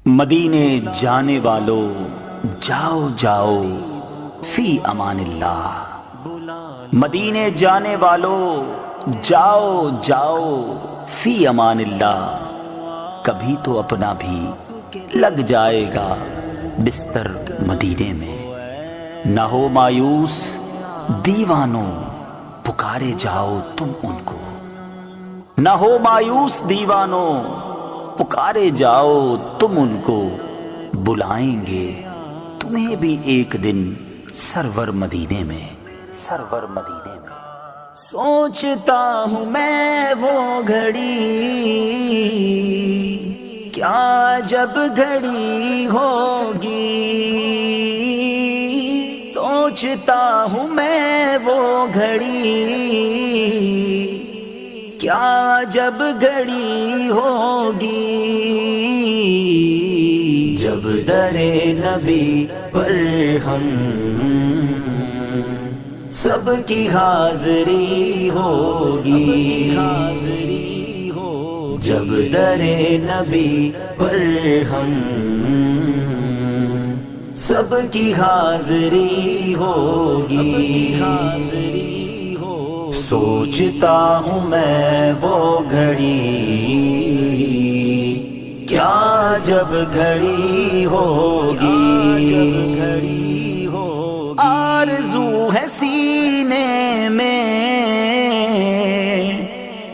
مدینے جانے والو جاؤ جاؤ فی امان اللہ، مدینے جانے والو جاؤ جاؤ فی امان اللہ، کبھی تو اپنا بھی لگ جائے گا بستر مدینے میں۔ نہ ہو مایوس دیوانوں پکارے جاؤ تم ان کو، نہ ہو مایوس دیوانوں پکارے جاؤ تم ان کو، بلائیں گے تمہیں بھی ایک دن سرور مدینے میں، سرور مدینے میں۔ سوچتا ہوں میں وہ گھڑی کیا جب گھڑی ہوگی، سوچتا ہوں میں وہ گھڑی کیا جب گھڑی ہوگی، جب در نبی پر ہم سب کی حاضری ہوگی، جب در نبی پر ہم سب کی حاضری ہوگی، سوچتا ہوں میں وہ گھڑی کیا جب گھڑی ہوگی، آرزو ہے سینے میں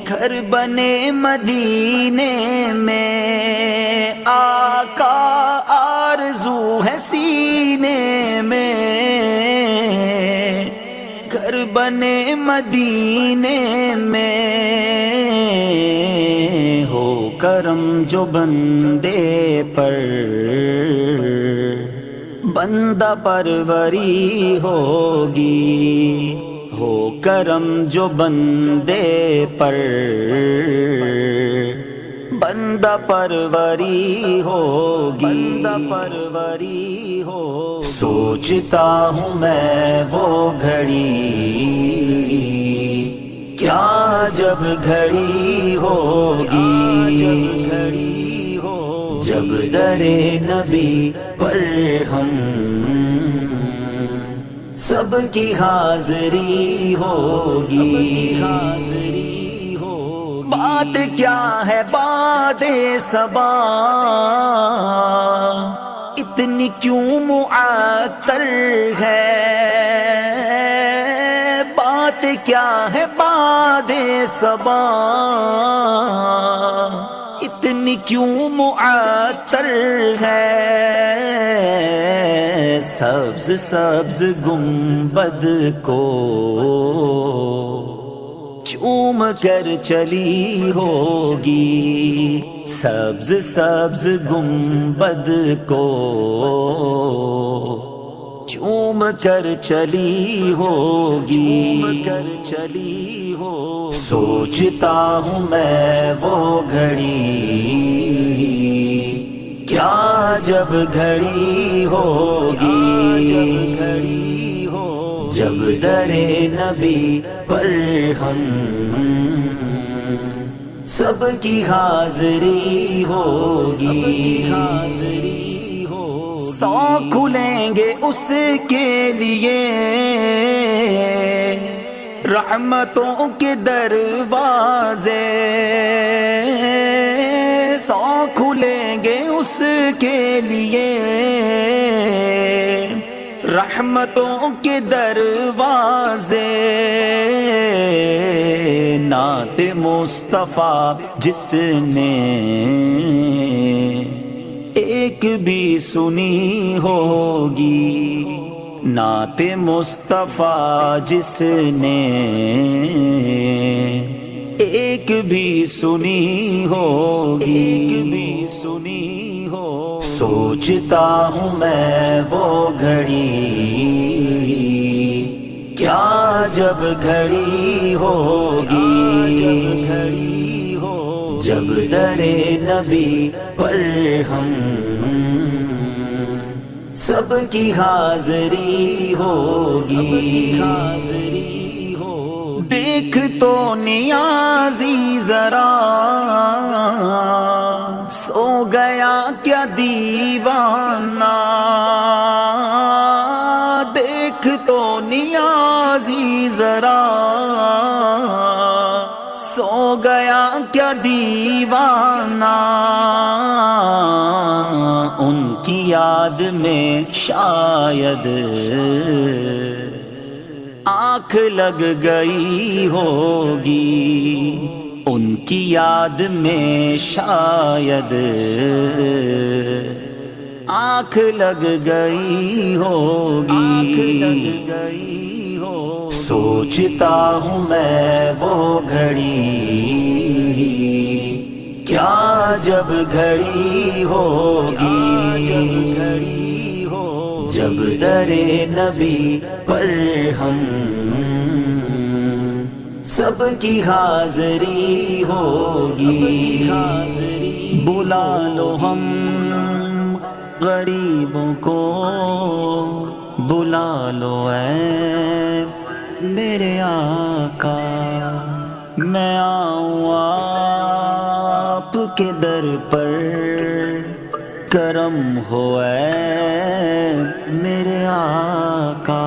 گھر بنے مدینے میں، آقا آرزو ہے سینے میں گھر بنے مدینے میں، ہو کرم جو بندے پر بندہ پروری ہوگی، ہو کرم جو بندے پر بندہ پروری ہوگی، بندہ پروری ہو، سوچتا ہوں میں وہ گھڑی کیا جب گھڑی ہوگی، جب در نبی پر ہم سب کی حاضری ہوگی، بات کیا ہے بات صبا اتنی کیوں معطر ہے، بات کیا ہے بات صبا اتنی کیوں معطر ہے، سبز سبز گنبد کو چوم کر چلی ہوگی، سبز سبز گنبد کو چوم کر چلی ہوگی، کر چلی ہو، سوچتا ہوں میں وہ گھڑی کیا جب گھڑی ہوگی، جب در نبی پر ہم سب کی حاضری ہوگی، سو کھلیں گے اس کے لیے رحمتوں کے دروازے، سو کھلیں گے اس کے لیے رحمتوں کے دروازے، نعت مصطفیٰ جس نے ایک بھی سنی ہوگی، نعت مصطفیٰ جس نے ایک بھی سنی ہوگی، ایک بھی سنی ہو، سوچتا ہوں میں وہ گھڑی کیا جب گھڑی ہوگی، جب در نبی پر ہم سب کی حاضری ہوگی، دیکھ تو نیازی ذرا سو گیا کیا دیوانہ، دیکھ تو نیازی ذرا، سو گیا کیا دیوانہ، ان کی یاد میں شاید آنکھ لگ گئی ہوگی، ان کی یاد میں شاید آنکھ لگ گئی ہوگی، سوچتا ہوں میں وہ گھڑی، کیا جب گھڑی ہوگی، جب در نبی پر ہم سب کی حاضری ہوگی، بلا لو ہم غریبوں کو، بلا لو اے میرے آقا، میں آؤں آپ کے در پر، کرم ہو اے میرے آقا۔